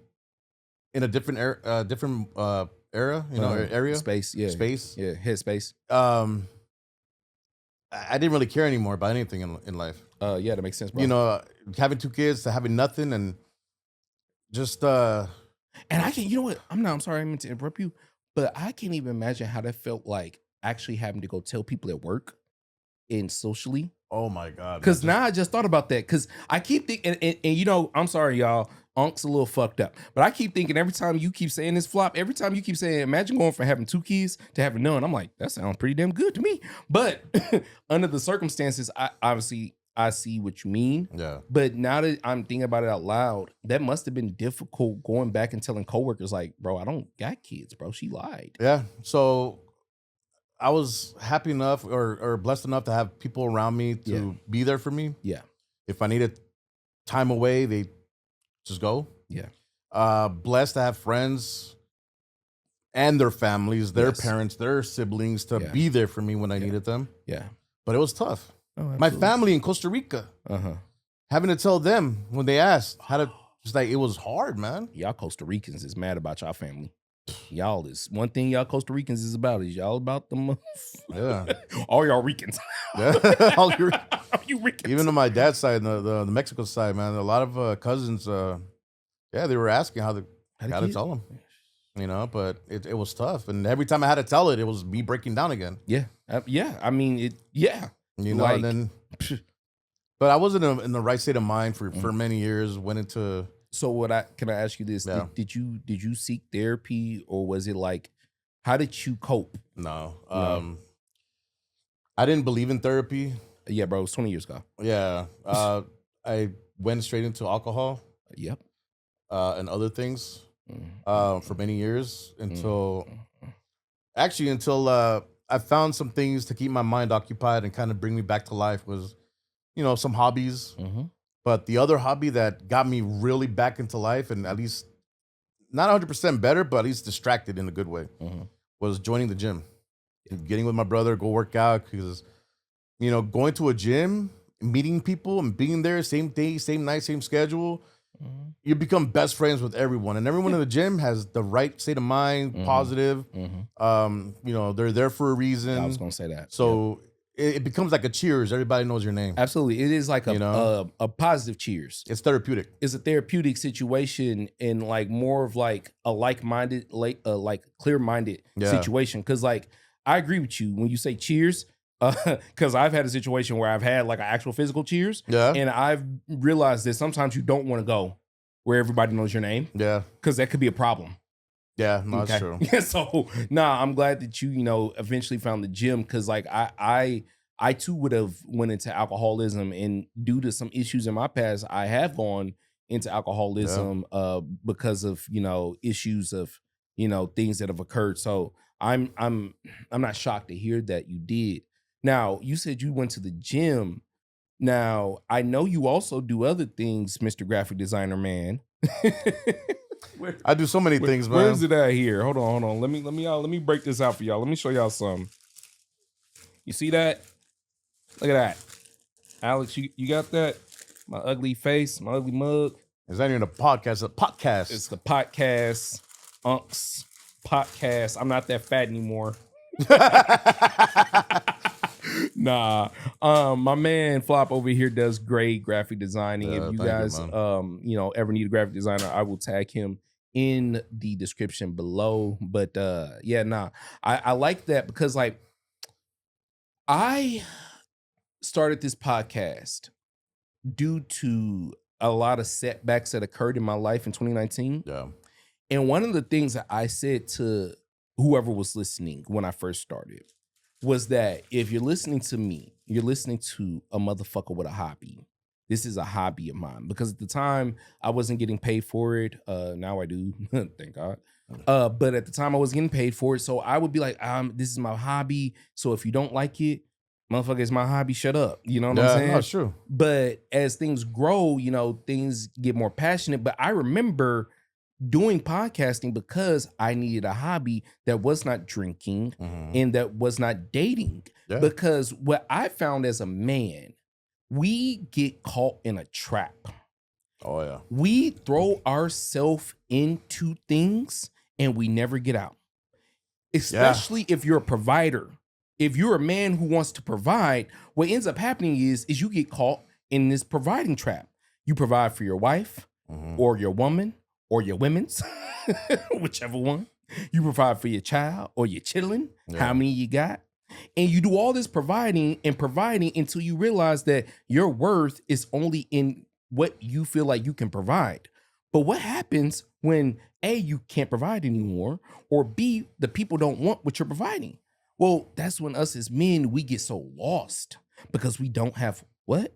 Speaker 2: in a different era, you know, area,
Speaker 1: Space, yeah.
Speaker 2: space.
Speaker 1: Yeah, headspace.
Speaker 2: I didn't really care anymore about anything in life.
Speaker 1: Yeah, that makes sense, bro.
Speaker 2: You know, having 2 kids to having nothing and just
Speaker 1: and I can't, you know what? I'm sorry, I meant to interrupt you, but I can't even imagine how that felt like actually having to go tell people at work and socially.
Speaker 2: oh my god.
Speaker 1: Because now I just thought about that. Because I keep thinking, and you know, I'm sorry, y'all. Unc's a little fucked up. But I keep thinking every time you keep saying this flop, every time you keep saying, imagine going from having 2 kids to having none. I'm like, that sounds pretty damn good to me. But under the circumstances, I see what you mean.
Speaker 2: Yeah.
Speaker 1: But now that I'm thinking about it out loud, that must have been difficult going back and telling coworkers, like, bro, I don't got kids, bro. She lied.
Speaker 2: Yeah. So I was happy enough or blessed enough to have people around me to be there for me.
Speaker 1: Yeah.
Speaker 2: If I needed time away, they just go.
Speaker 1: Yeah.
Speaker 2: Blessed to have friends and their families, their
Speaker 1: Yes.
Speaker 2: parents, their siblings to be there for me when I needed them.
Speaker 1: Yeah.
Speaker 2: But it was tough.
Speaker 1: Oh,
Speaker 2: My family in Costa Rica, having to tell them when they asked how to, just like, it was hard, man.
Speaker 1: Y'all Costa Ricans is mad about y'all family. Y'all is one thing y'all Costa Ricans is about is y'all about them.
Speaker 2: Yeah.
Speaker 1: All y'all Ricans.
Speaker 2: All your,
Speaker 1: you Ricans.
Speaker 2: even on my dad's side, the Mexico side, man, a lot of cousins, they were asking how to tell them, you know, but it was tough. And every time I had to tell it, it was me breaking down again.
Speaker 1: Yeah. Yeah. I mean,
Speaker 2: you know,
Speaker 1: like,
Speaker 2: and then, but I wasn't in the right state of mind for many years. Went into.
Speaker 1: So can I ask you this?
Speaker 2: Yeah.
Speaker 1: Did you seek therapy, or was it like, how did you cope?
Speaker 2: No. I didn't believe in therapy.
Speaker 1: Yeah, bro, it was 20 years ago.
Speaker 2: Yeah. I went straight into alcohol.
Speaker 1: Yep.
Speaker 2: And other things for many years until I found some things to keep my mind occupied and kind of bring me back to life was, you know, some hobbies. But the other hobby that got me really back into life and at least not 100% better, but at least distracted in a good way was joining the gym. Getting with my brother, go work out because, you know, going to a gym, meeting people and being there, same day, same night, same schedule, you become best friends with everyone. And everyone in the gym has the right state of mind, positive. You know, they're there for a reason.
Speaker 1: I was going to say that.
Speaker 2: So it becomes like a cheers. Everybody knows your name.
Speaker 1: Absolutely. It is like a positive cheers.
Speaker 2: It's therapeutic.
Speaker 1: It's a therapeutic situation and like more of like a like-minded, like clear-minded situation. Cause like, I agree with you when you say cheers, cause I've had a situation where I've had like an actual physical cheers.
Speaker 2: Yeah.
Speaker 1: And I've realized that sometimes you don't want to go where everybody knows your name.
Speaker 2: Yeah.
Speaker 1: Cause that could be a problem.
Speaker 2: Yeah, no, that's true.
Speaker 1: Yeah, so I'm glad that you know, eventually found the gym because like I too would have went into alcoholism, and due to some issues in my past, I have gone into alcoholism because of, you know, issues of, you know, things that have occurred. So I'm not shocked to hear that you did. Now, you said you went to the gym. Now, I know you also do other things, Mr. Graphic Designer Man.
Speaker 2: I do so many things, man.
Speaker 1: Where's it at here? Hold on. Let me break this out for y'all. Let me show y'all something. You see that? Look at that. Alex, you got that? My ugly face, my ugly mug.
Speaker 2: It's not even a podcast, it's a podcast.
Speaker 1: It's the podcast, Unks podcast. I'm not that fat anymore. Nah. My man Flop over here does great graphic designing. If you guys you know, ever need a graphic designer, I will tag him in the description below. But I like that because like I started this podcast due to a lot of setbacks that occurred in my life in 2019.
Speaker 2: Yeah.
Speaker 1: And one of the things that I said to whoever was listening when I first started was that if you're listening to me, you're listening to a motherfucker with a hobby. this is a hobby of mine, because at the time I wasn't getting paid for it. Now I do, thank God. But at the time I was getting paid for it, so I would be like, this is my hobby. So if you don't like it, motherfucker, it's my hobby. Shut up. You know what I'm
Speaker 2: Yeah,
Speaker 1: saying?
Speaker 2: no, it's true.
Speaker 1: But as things grow, things get more passionate. But I remember doing podcasting because I needed a hobby that was not drinking and that was not dating.
Speaker 2: Yeah.
Speaker 1: Because what I found as a man, we get caught in a trap.
Speaker 2: Oh yeah.
Speaker 1: We throw ourselves into things and we never get out. Especially if you're a provider. If you're a man who wants to provide, what ends up happening is you get caught in this providing trap. You provide for your wife or your woman or your women's, whichever one. You provide for your child or your children, how many you got. And you do all this providing until you realize that your worth is only in what you feel like you can provide. But what happens when A, you can't provide anymore, or B, the people don't want what you're providing? Well, that's when us as men, we get so lost because we don't have what?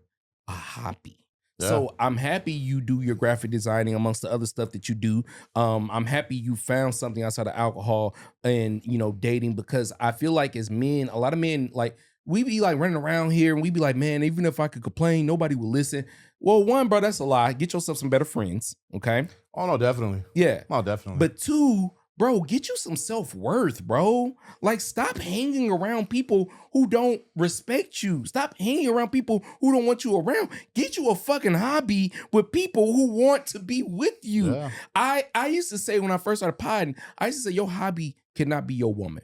Speaker 1: A hobby. Yeah. So I'm happy you do your graphic designing amongst the other stuff that you do. I'm happy you found something outside of alcohol and, dating, because I feel like as men, a lot of men, like, we be like running around here and we be like, man, even if I could complain, nobody will listen. Well, one, bro, that's a lie. Get yourself some better friends, okay?
Speaker 2: Oh, no, definitely.
Speaker 1: Yeah.
Speaker 2: No, definitely.
Speaker 1: But two, bro, get you some self-worth, bro. Like, stop hanging around people who don't respect you. Stop hanging around people who don't want you around. Get you a fucking hobby with people who want to be with you. Yeah. I used to say when I first started podding, I used to say your hobby cannot be your woman.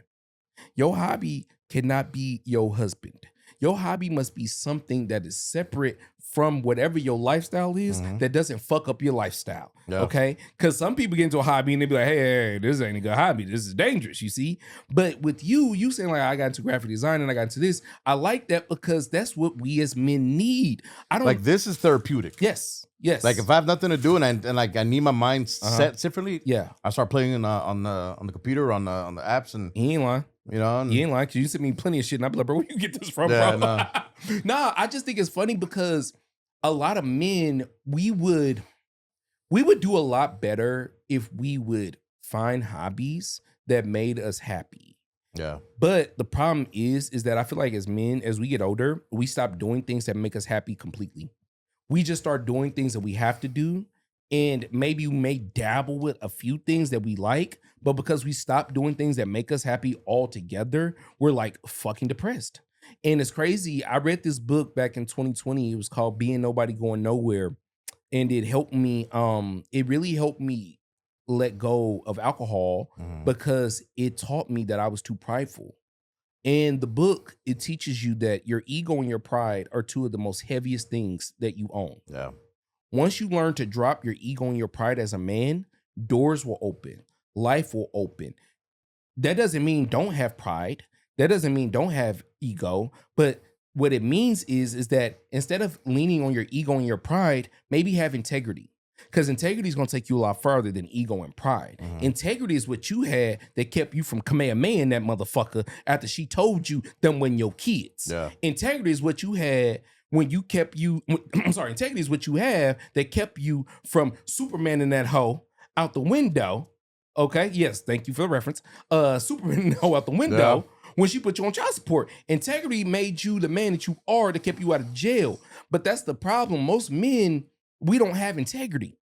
Speaker 1: Your hobby cannot be your husband. Your hobby must be something that is separate from whatever your lifestyle is, that doesn't fuck up your lifestyle. Yeah. Okay? Because some people get into a hobby and they be like, hey, this ain't a good hobby. This is dangerous, you see? But with you saying like, I got into graphic design and I got into this, I like that because that's what we as men need. I don't
Speaker 2: like, this is therapeutic.
Speaker 1: Yes.
Speaker 2: Like, if I have nothing to do and I need my mind set differently, I start playing on the computer, on the apps, and
Speaker 1: he ain't lying.
Speaker 2: You know,
Speaker 1: you ain't like, you sent me plenty of shit, and I be like, bro, where you get this from, bro? Nah, I just think it's funny because a lot of men, we would do a lot better if we would find hobbies that made us happy.
Speaker 2: Yeah.
Speaker 1: But the problem is that I feel like as men, as we get older, we stop doing things that make us happy completely. We just start doing things that we have to do. And maybe we may dabble with a few things that we like, but because we stop doing things that make us happy altogether, we're like fucking depressed. And it's crazy. I read this book back in 2020. It was called Being Nobody Going Nowhere. And it helped me. It really helped me let go of alcohol because it taught me that I was too prideful. And the book, it teaches you that your ego and your pride are two of the most heaviest things that you own.
Speaker 2: Yeah.
Speaker 1: Once you learn to drop your ego and your pride as a man, doors will open. Life will open. That doesn't mean don't have pride. That doesn't mean don't have ego. But what it means is that instead of leaning on your ego and your pride, maybe have integrity. Because integrity is going to take you a lot further than ego and pride. Integrity is what you had that kept you from Kamehameha that motherfucker after she told you them when your kids.
Speaker 2: Yeah.
Speaker 1: Integrity is what you had when you kept you, integrity is what you have that kept you from Superman in that hoe out the window. Okay, yes, thank you for the reference. Superman in the hoe out the window when she put you on child support. Integrity made you the man that you are that kept you out of jail. But that's the problem. Most men, we don't have integrity.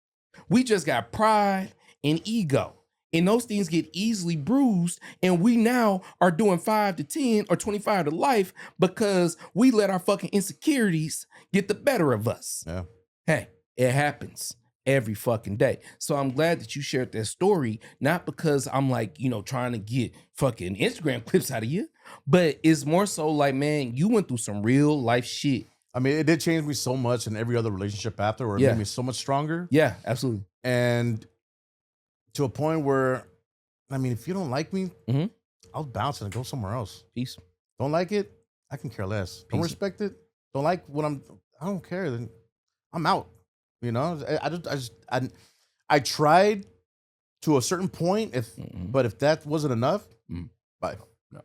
Speaker 1: We just got pride and ego. And those things get easily bruised. And we now are doing 5 to 10 or 25 to life because we let our fucking insecurities get the better of us.
Speaker 2: Yeah.
Speaker 1: Hey, it happens every fucking day. So I'm glad that you shared that story, not because I'm like, trying to get fucking Instagram clips out of you, but it's more so like, man, you went through some real life shit.
Speaker 2: I mean, it did change me so much in every other relationship after, where it made me so much stronger.
Speaker 1: Yeah, absolutely.
Speaker 2: And to a point where, I mean, if you don't like me, I'll bounce and go somewhere else.
Speaker 1: Peace.
Speaker 2: Don't like it, I can care less. Peace. Don't respect it. Don't like what I don't care. Then I'm out. I tried to a certain point. But if that wasn't enough, bye. No.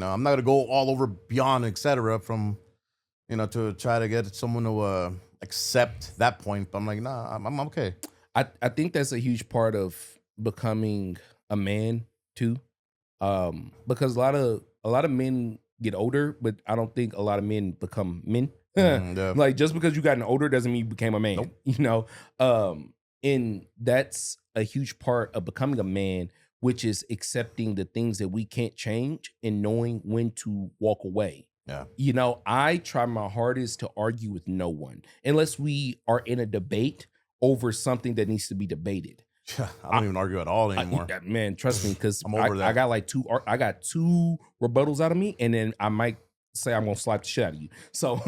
Speaker 2: I'm not gonna go all over beyond, etc. From to try to get someone to accept that point. But I'm like, nah, I'm okay.
Speaker 1: I think that's a huge part of becoming a man too. Because a lot of men get older, but I don't think a lot of men become men.
Speaker 2: Yeah.
Speaker 1: Like just because you gotten older doesn't mean you became a man.
Speaker 2: Nope.
Speaker 1: You know, and that's a huge part of becoming a man, which is accepting the things that we can't change and knowing when to walk away.
Speaker 2: Yeah.
Speaker 1: You know, I try my hardest to argue with no one unless we are in a debate over something that needs to be debated.
Speaker 2: I don't even argue at all anymore.
Speaker 1: Man, trust me, because
Speaker 2: I'm over
Speaker 1: I
Speaker 2: that.
Speaker 1: got like I got two rebuttals out of me, and then I might say I'm gonna slap the shit out of you. So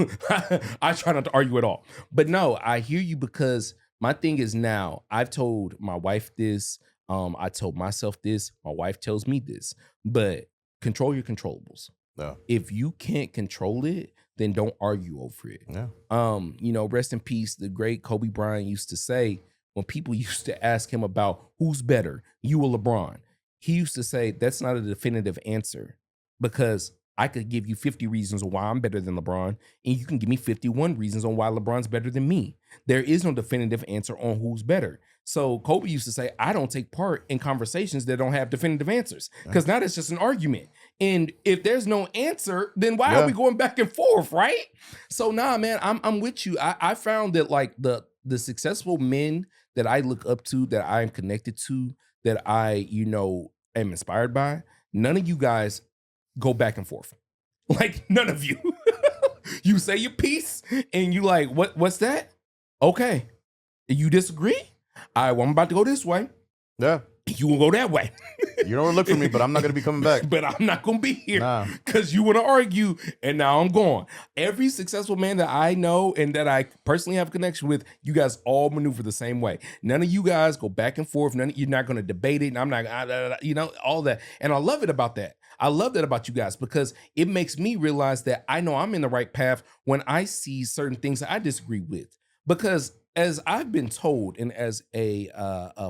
Speaker 1: I try not to argue at all. But no, I hear you because my thing is now I've told my wife this. I told myself this. My wife tells me this. But control your controllables.
Speaker 2: Yeah.
Speaker 1: If you can't control it, then don't argue over it.
Speaker 2: Yeah.
Speaker 1: You know, rest in peace. The great Kobe Bryant used to say when people used to ask him about who's better, you or LeBron, he used to say that's not a definitive answer because I could give you 50 reasons why I'm better than LeBron, and you can give me 51 reasons on why LeBron's better than me. There is no definitive answer on who's better. So Kobe used to say, I don't take part in conversations that don't have definitive answers because now that's just an argument. And if there's no answer, then why are we going back and forth, right? So nah, man, I'm with you. I found that like the successful men that I look up to, that I am connected to, that I, am inspired by, none of you guys go back and forth. Like none of you. You say your piece and you like, what's that? Okay. You disagree? All right, well, I'm about to go this way.
Speaker 2: Yeah.
Speaker 1: You will go that way.
Speaker 2: You don't look for me, but I'm not gonna be coming back.
Speaker 1: But I'm not gonna be here
Speaker 2: Nah.
Speaker 1: because you want to argue, and now I'm gone. Every successful man that I know and that I personally have a connection with, you guys all maneuver the same way. None of you guys go back and forth. You're not gonna debate it, and I'm not, all that. And I love it about that. I love that about you guys because it makes me realize that I know I'm in the right path when I see certain things that I disagree with. Because as I've been told, and as a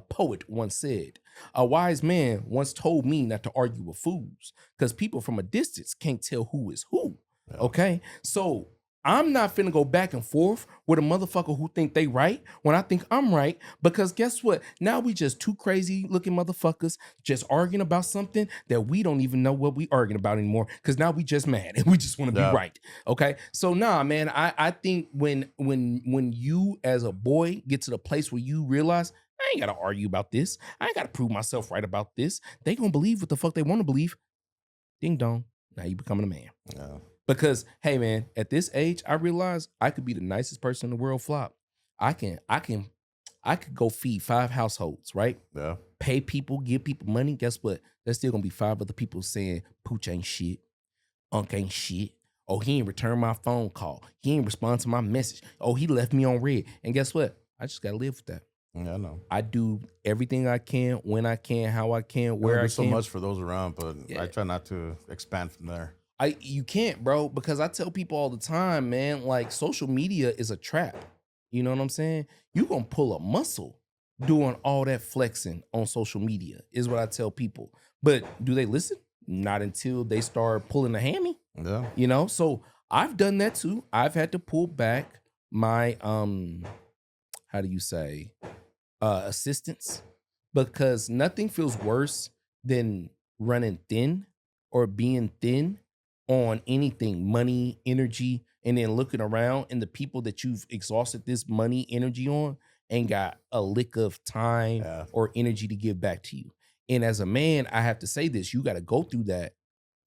Speaker 1: poet once said, a wise man once told me not to argue with fools because people from a distance can't tell who is who.
Speaker 2: Yeah.
Speaker 1: Okay, so I'm not finna go back and forth with a motherfucker who think they right when I think I'm right, because guess what? Now we just two crazy looking motherfuckers just arguing about something that we don't even know what we arguing about anymore because now we just mad and we just want to be right. Okay, so nah, man, I think when you as a boy get to the place where you realize I ain't gotta argue about this, I ain't gotta prove myself right about this, they gonna believe what the fuck they want to believe. Ding dong, now you becoming a man.
Speaker 2: Yeah.
Speaker 1: Because hey man, at this age, I realize I could be the nicest person in the world, Flop. I could go feed 5 households, right?
Speaker 2: Yeah.
Speaker 1: Pay people, give people money. Guess what? There's still gonna be 5 other people saying Pooch ain't shit, Unk ain't shit. Oh, he ain't return my phone call. He ain't respond to my message. Oh, he left me on red. And guess what? I just gotta live with that.
Speaker 2: Yeah, I know.
Speaker 1: I do everything I can, when I can, how I can, where I can.
Speaker 2: So much for those around, but I try not to expand from there.
Speaker 1: You can't, bro, because I tell people all the time, man, like social media is a trap. You know what I'm saying? You gonna pull a muscle doing all that flexing on social media is what I tell people. But do they listen? Not until they start pulling a hammy.
Speaker 2: Yeah.
Speaker 1: So I've done that too. I've had to pull back my how do you say assistance, because nothing feels worse than running thin or being thin on anything, money, energy, and then looking around and the people that you've exhausted this money, energy on ain't got a lick of time or energy to give back to you. And as a man, I have to say this, you got to go through that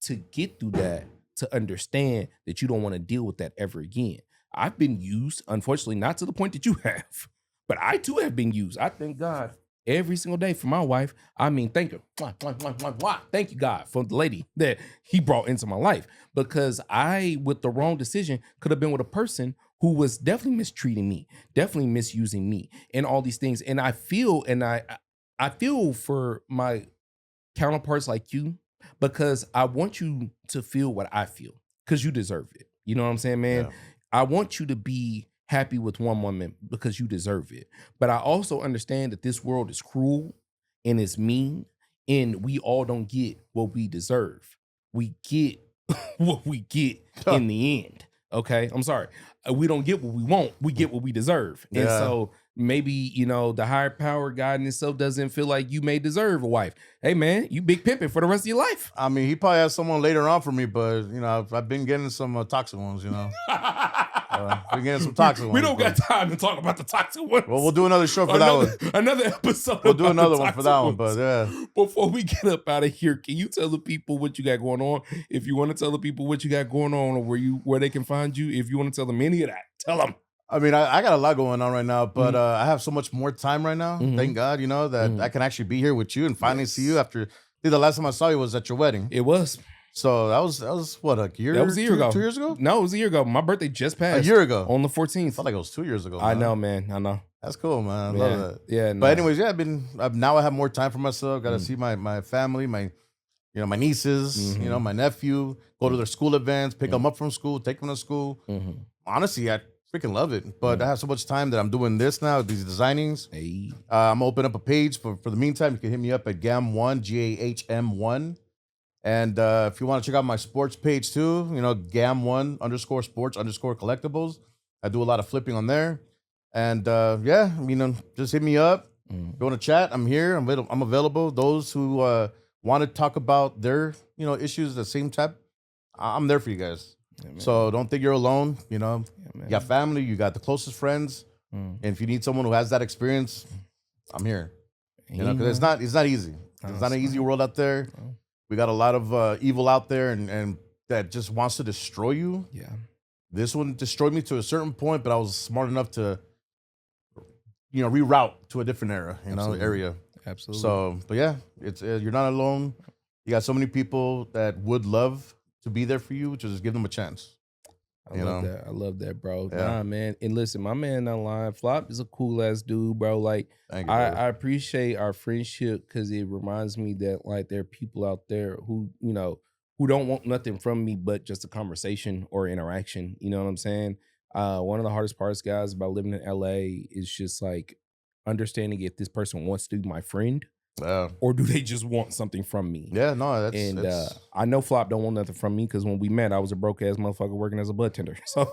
Speaker 1: to get through that, to understand that you don't want to deal with that ever again. I've been used, unfortunately, not to the point that you have, but I too have been used. I thank God every single day for my wife. I mean, thank you. Thank you, God, for the lady that he brought into my life, because I, with the wrong decision, could have been with a person who was definitely mistreating me, definitely misusing me, and all these things. And I feel, I feel for my counterparts like you, because I want you to feel what I feel, because you deserve it. You know what I'm saying, man?
Speaker 2: Yeah.
Speaker 1: I want you to be happy with one woman because you deserve it. But I also understand that this world is cruel and it's mean, and we all don't get what we deserve. We get what we get in the end. Okay, I'm sorry. We don't get what we want. We get what we deserve. And
Speaker 2: Yeah.
Speaker 1: so maybe, the higher power God in itself doesn't feel like you may deserve a wife. Hey man, you big pimping for the rest of your life.
Speaker 2: I mean, he probably has someone later on for me, but I've been getting some toxic ones. Been getting some toxic
Speaker 1: we
Speaker 2: ones.
Speaker 1: don't got time to talk about the toxic ones.
Speaker 2: Well, we'll do another show for that one.
Speaker 1: Another episode.
Speaker 2: We'll do
Speaker 1: about
Speaker 2: another
Speaker 1: the
Speaker 2: one for
Speaker 1: toxic
Speaker 2: that one.
Speaker 1: ones.
Speaker 2: But yeah,
Speaker 1: Before we get up out of here, can you tell the people what you got going on? If you want to tell the people what you got going on, or where they can find you, if you want to tell them any of that, tell them.
Speaker 2: I mean, I got a lot going on right now, but I have so much more time right now. Thank God, that I can actually be here with you and finally see you after. The last time I saw you was at your wedding.
Speaker 1: It was.
Speaker 2: So that was what, a year?
Speaker 1: That was a year ago.
Speaker 2: 2 years ago?
Speaker 1: No, it was a year ago. My birthday just passed.
Speaker 2: A year ago.
Speaker 1: On the 14th.
Speaker 2: I felt like it was 2 years ago.
Speaker 1: I know, man. I know.
Speaker 2: That's cool, man. I love that.
Speaker 1: Yeah.
Speaker 2: But anyways, yeah, now I have more time for myself. Got to see my family, my nieces, my nephew, go to their school events, pick them up from school, take them to school. Honestly, I freaking love it. But I have so much time that I'm doing this now, these designings.
Speaker 1: Hey.
Speaker 2: I'm gonna open up a page for the meantime. You can hit me up at GAM1, GAHM1. And if you want to check out my sports page too, GAM1 _sports _collectibles. I do a lot of flipping on there. And just hit me up. If you want to chat, I'm here. I'm available. Those who want to talk about their issues the same type, I'm there for you guys. Yeah, so don't think you're alone. You got family, you got the closest friends. And if you need someone who has that experience, I'm here. Because it's not easy. It's not an easy world out there. We got a lot of evil out there and that just wants to destroy you.
Speaker 1: Yeah. This
Speaker 2: one destroyed me to a certain point, but I was smart enough to reroute to a different area.
Speaker 1: Absolutely.
Speaker 2: So, but yeah, it's you're not alone. You got so many people that would love to be there for you, just give them a chance.
Speaker 1: I love that, bro.
Speaker 2: Yeah.
Speaker 1: Nah, man. And listen, my man online, Flop is a cool ass dude, bro. Like,
Speaker 2: Thank you,
Speaker 1: I appreciate our friendship because it reminds me that like there are people out there who don't want nothing from me but just a conversation or interaction. You know what I'm saying? One of the hardest parts, guys, about living in LA is just like understanding if this person wants to be my friend. Or do they just want something from me?
Speaker 2: Yeah, no, that's
Speaker 1: I know Flop don't want nothing from me because when we met, I was a broke ass motherfucker working as a bud tender. So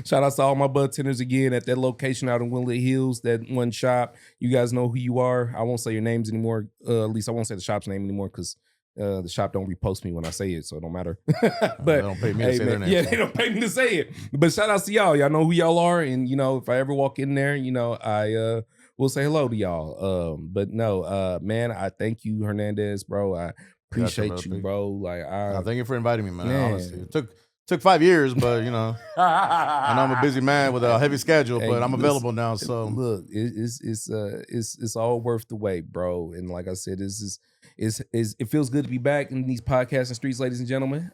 Speaker 1: shout out to all my bud tenders again at that location out in Willet Hills, that one shop. You guys know who you are. I won't say your names anymore. At least I won't say the shop's name anymore because the shop don't repost me when I say it, so it don't matter. But
Speaker 2: they don't pay me to say their name.
Speaker 1: Yeah, they don't pay me to say it. But shout out to y'all. Y'all know who y'all are, and if I ever walk in there, I we'll say hello to y'all. But no, man, I thank you, Hernandez, bro. I appreciate you, bro. Like,
Speaker 2: thank you for inviting me, man. Honestly, it took 5 years, but I know I'm a busy man with a heavy schedule, but I'm available now. So
Speaker 1: look, it's all worth the wait, bro. And like I said, it feels good to be back in these podcasting streets, ladies and gentlemen.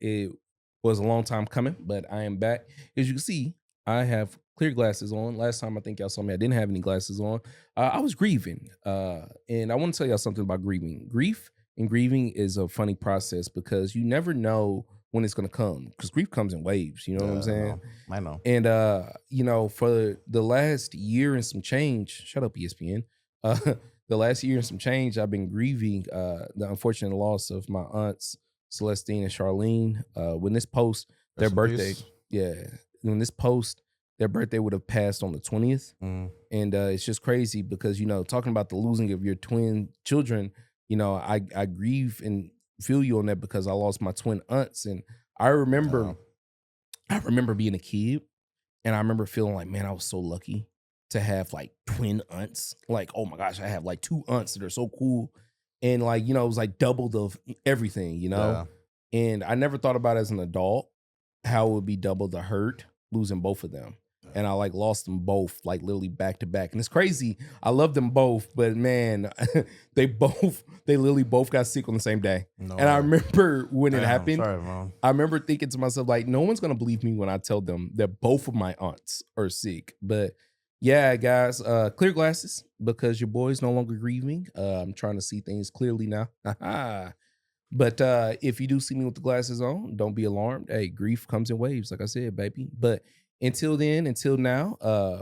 Speaker 1: It was a long time coming, but I am back. As you can see, I have clear glasses on. Last time I think y'all saw me, I didn't have any glasses on. I was grieving. And I want to tell y'all something about grieving. Grief and grieving is a funny process because you never know when it's going to come, because grief comes in waves. You know what I'm saying?
Speaker 2: I know.
Speaker 1: And, for the last year and some change, shut up, ESPN. The last year and some change, I've been grieving the unfortunate loss of my aunts, Celestine and Charlene. When this post, their birthday, when this post, their birthday would have passed on the 20th. And it's just crazy because, talking about the losing of your twin children, I grieve and feel you on that because I lost my twin aunts. And I remember being a kid and I remember feeling like, man, I was so lucky to have like twin aunts. Like, oh my gosh, I have like 2 aunts that are so cool. And like, it was like double the everything,
Speaker 2: Yeah.
Speaker 1: And I never thought about as an adult how it would be double the hurt losing both of them. And I like lost them both like literally back to back. And it's crazy. I love them both, but man, they literally both got sick on the same day.
Speaker 2: No.
Speaker 1: And I remember when it happened,
Speaker 2: sorry, Mom.
Speaker 1: I remember thinking to myself, like, no one's going to believe me when I tell them that both of my aunts are sick. But yeah, guys, clear glasses because your boy's no longer grieving. I'm trying to see things clearly now. But if you do see me with the glasses on, don't be alarmed. Hey, grief comes in waves, like I said, baby. But until now,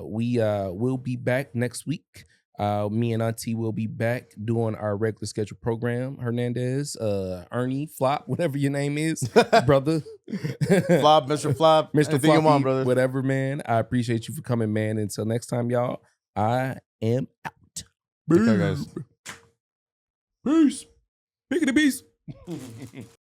Speaker 1: we will be back next week. Me and Auntie will be back doing our regular scheduled program. Hernandez, Ernie, Flop, whatever your name is, brother.
Speaker 2: Flop, Mr. Flop,
Speaker 1: Mr.
Speaker 2: anything you want,
Speaker 1: Floppy,
Speaker 2: brother.
Speaker 1: whatever, man. I appreciate you for coming, man. Until next time, y'all, I am out.
Speaker 2: Take care, guys.
Speaker 1: Peace. Pick of the beast.